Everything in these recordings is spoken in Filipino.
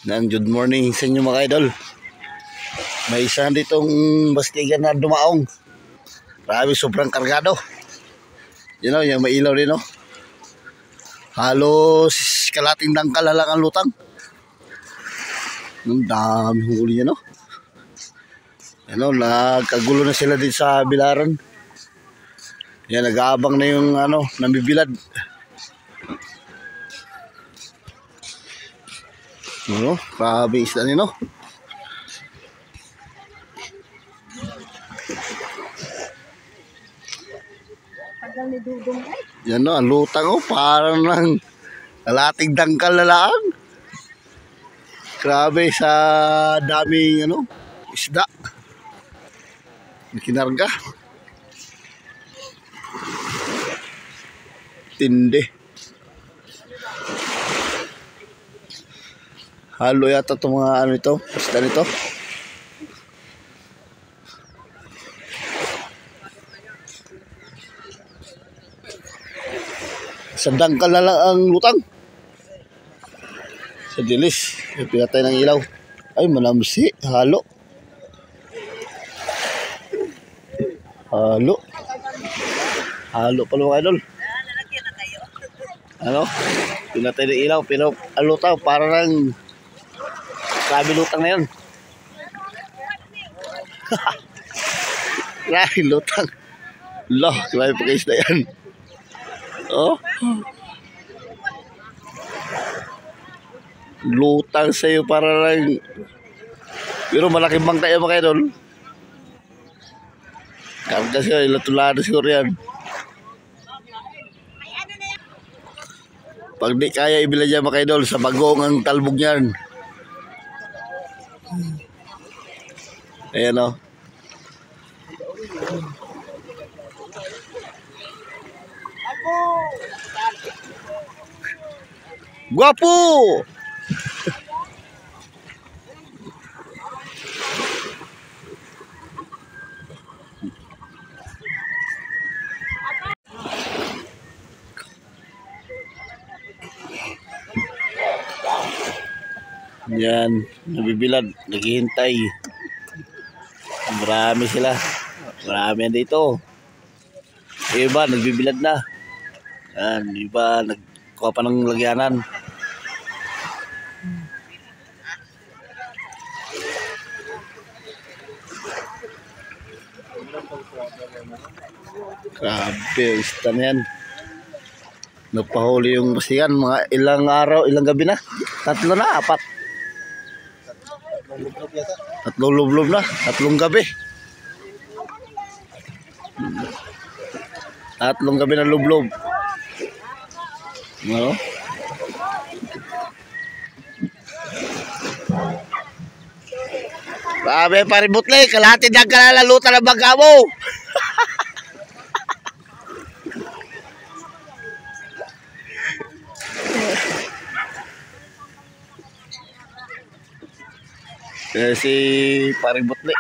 Good morning sa inyo mga idol. May isa ditong bastigan na dumaong. Grabe, sobrang kargado. Yung may ilaw din, no? Halos kalating dangkal lang ang lutang. Ang dami huli niya, no? Nagkagulo na sila dito sa bilaran. Yan, nag-aabang na yung nambibilad. Grabe isla niya, no? Yan, no, ang lutang, parang lang kalating dangkal na lang. Grabe sa daming isda. Kinarga. Tindi. Halo yata itong mga ito, isda nito. Sa dangkal na lang ang lutang. Sa dilis, pinatay ng ilaw. Ay, manamsi, halo. Halo pala mga idol. Pinatay ng ilaw, pero ang lutang, para lang sabi lutang na yun. Grabe lutang. Loh, grabe pagkais na yan. Lutang sa'yo para lang. Pero malaking bangka yan mga idol. Karga siya, ilatulado siguro yan. Pag di kaya ibila dyan mga idol, sa bagong ang talbog yan. Ayan, o. Guwapo! Yan, nabibilad, naghihintay. Marami sila. Marami yan dito. Iba, nagbibilad na. Yan, iba, nagkuha pa ng lagyanan. Grabe, isda na yan. Nagpahuli yung basigan, mga ilang araw, ilang gabi na. 3 na, 4. 3 lublob na, 3 gabi. 3 gabi na lublob. Grabe, paributle, kalahati na kalalalutan ng bangka mo. Si paributle.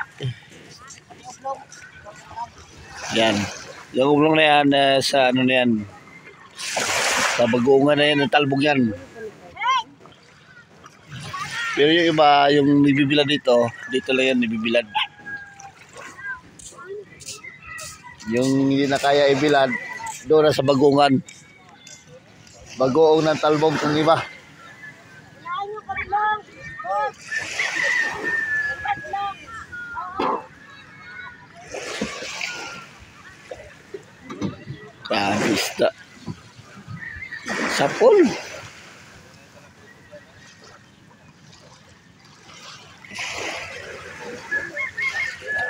Yan. Yung ublong na yan, sa na yan. Sa bagoongan na yan, ang talbog yan. Pero yung iba, yung nibibilad dito lang yan nibibilad. Yung hindi na kaya ibilad, doon na sa bagoongan. Bagoong ng talbog kung iba. Isda. Sapol.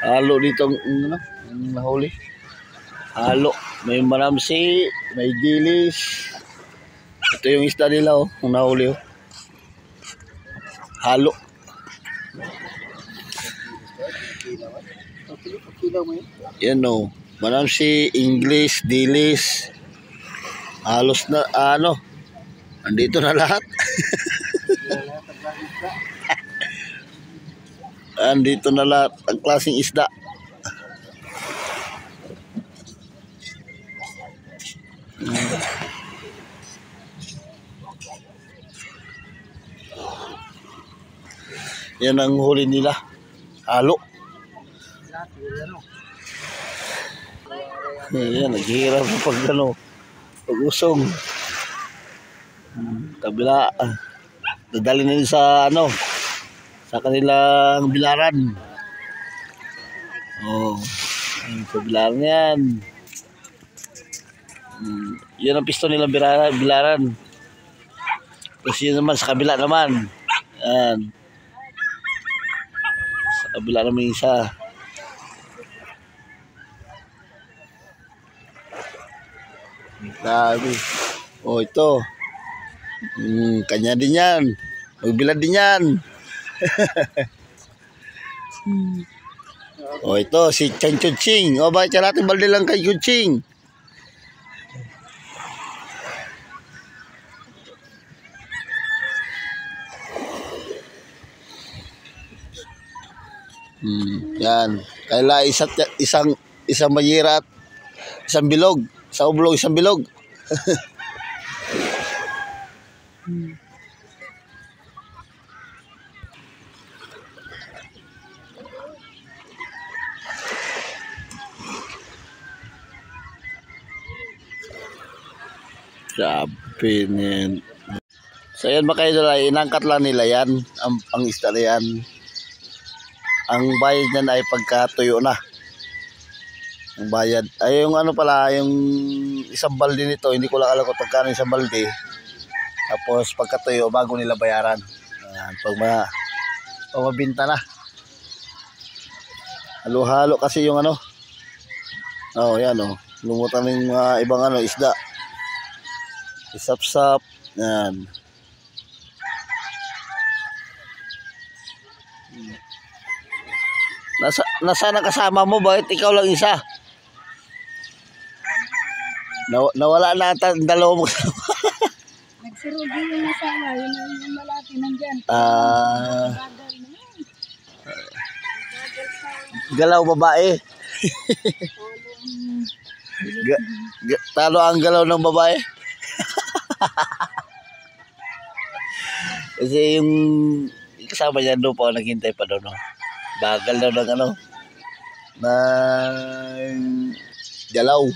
Halo dito ang nahuli. Halo. May maramsi, may dilis. Ito yung isda nila, ang nahuli. Halo. Yan, maramsi, English, dilis. Halos na, andito na lahat. Andito na lahat ang klaseng isda. Yan ang huli nila. Halo. Yan, naghihirap na pag pag-usong. Kabila. Dadali na yun sa sa kanilang bilaran. Oh, sa bilaran yan. Yan ang pisto nilang bilaran. Tapos yun naman sa kabila naman. Yan. Sa kabila naman isa. Grabe. Oh, ito. Kanya din yan. Magbilad din yan. Oh, ito si Chan Chuching. Oh, bakit natin balde lang kay Chuching? Yan. Kaila isang mayira at isang bilog. Sa ublog, isang bilog. Sabi niyan. So yan mga idol, ay inangkat lang nila yan. Ang isda na yan. Ang bayad niyan ay pagkatuyo na. Ang bayad. Ay yung pala, yung isang balde nito, hindi ko lang alam kung pagkano isang balde. Tapos pagkatuyo, bago nila bayaran. Pag mabinta na. Halo-halo kasi yung Oh, yan lumutan ng mga ibang isda. Isap-sap. Yan. Nasaan ang kasama mo? Bakit ikaw lang isa? Nawala na ata ang dalawa mo kasama. Nagsirugi yung kasama. Yun yung malaki nandyan. Galaw babae. Talo ang galaw ng babae. Kasi yung kasama niya doon po naghintay pa doon. Bagal daw ng ng galaw.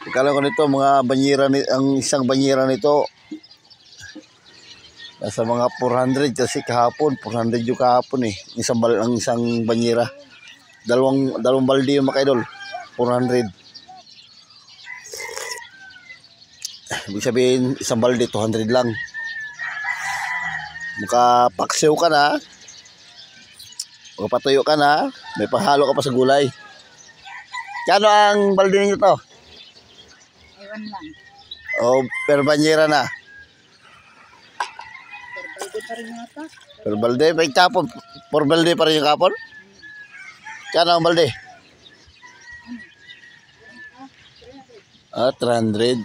Akala ko nito mga banyera ang isang banyera nito nasa mga 400 kasi kahapon 400 yung kahapon isang banyera. Dalawang balde yung mga idol. 400. Ibig sabihin isang balde 200 lang. Makapaksiw ka na. Makapatuyo ka na. May pahalo ka pa sa gulay. Kano ang balde ninyo to? Ewan lang. O per banyera na. Per balde pa rin yata. Per balde. May kapon. Per balde pa rin yung kapon? Kano ang balde? 300.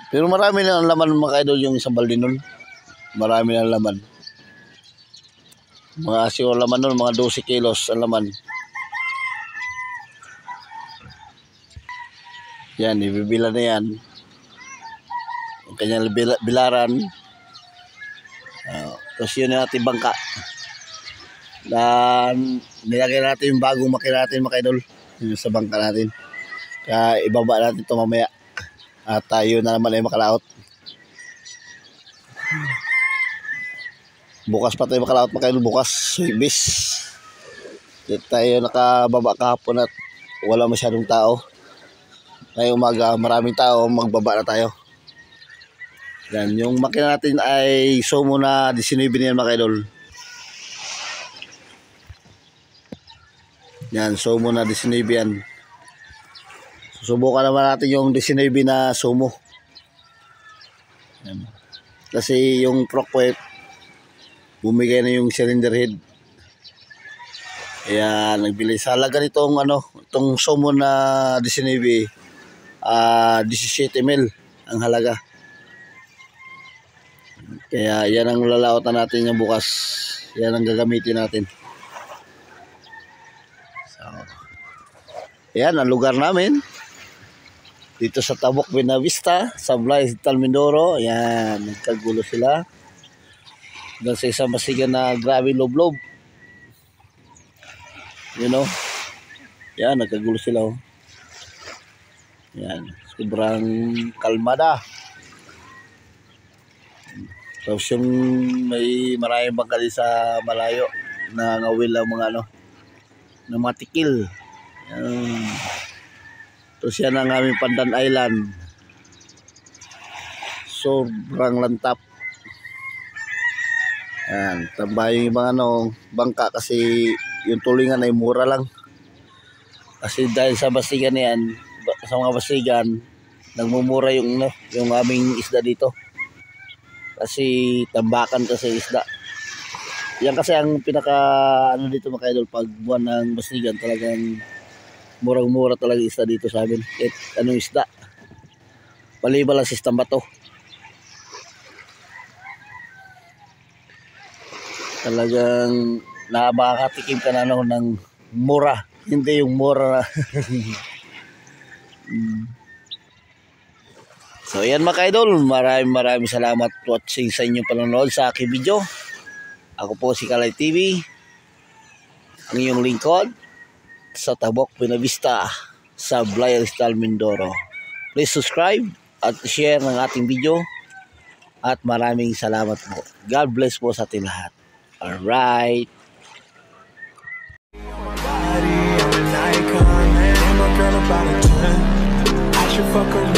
Pero marami na ang laman mga idol yung isang balde nun. Marami na ang laman. Mga siguro laman nun, mga 12 kilos ang laman. Yan, ibibila na yan. Ang kanyang bilaran. Tapos yun yung ating bangka. Nilagay natin yung bagong makina natin mga idol. Yung sa bangka natin. Kaya ibaba natin ito mamaya. At tayo na naman ay makalaot. Bukas pa tayo makalaot mga idol. Bukas, Huwebes. Tayo nakababa kahapon at wala masyadong tao. Ngayong umaga, maraming tao, magbaba na tayo. Yan, yung makina natin ay Sumo na 19 niyan mga idol. Yan, Sumo na 19 yan. Susubukan naman natin yung 19 na Sumo. Yan. Kasi yung Prockwet, bumigay na yung cylinder head. Kaya nagbili sa halaga nitong itong Sumo na 19, 17 ml ang halaga. Kaya yan ang lalaotan natin yung bukas. Yan ang gagamitin natin. So, yan ang lugar namin. Dito sa Tabok, Buenavista, Sablay, Talmindoro. Ayan, nagkagulo sila. Doon sa isang masigan na grabe loblob. You know? Ayan, nagkagulo sila. Oh. Ayan, sobrang kalmada. Tapos yung may maraming bangkali sa malayo na ngawil ang mga ano, na matikil. Ayan. Tapos yan ang aming Pandan Island. Sobrang lantap. Ayan, tambay yung mga ano, bangka kasi yung tulingan ay mura lang. Kasi dahil sa basigan yan, sa mga basigan, nagmumura yung, no, yung aming isda dito. Kasi tambakan kasi isda. Yan kasi ang pinaka ano dito mga idol, pag buwan ng basigan talagang murang-mura talaga isda dito sa amin. Kahit anong isda. Palibala sa Istambato. Talagang nakakatikim ka na ano, ng mura. Hindi yung mura. So yan mga idol, maraming salamat watching sa inyong panonood sa aking video. Ako po si Kalay TV, ang inyong lingkod sa Tabok, Buenavista, sa Sablay, Talmindoro. Please subscribe at share ng ating video at maraming salamat po. God bless po sa ating lahat. Alright. I'm an icon, man. My girl about a 10. I should fuck her.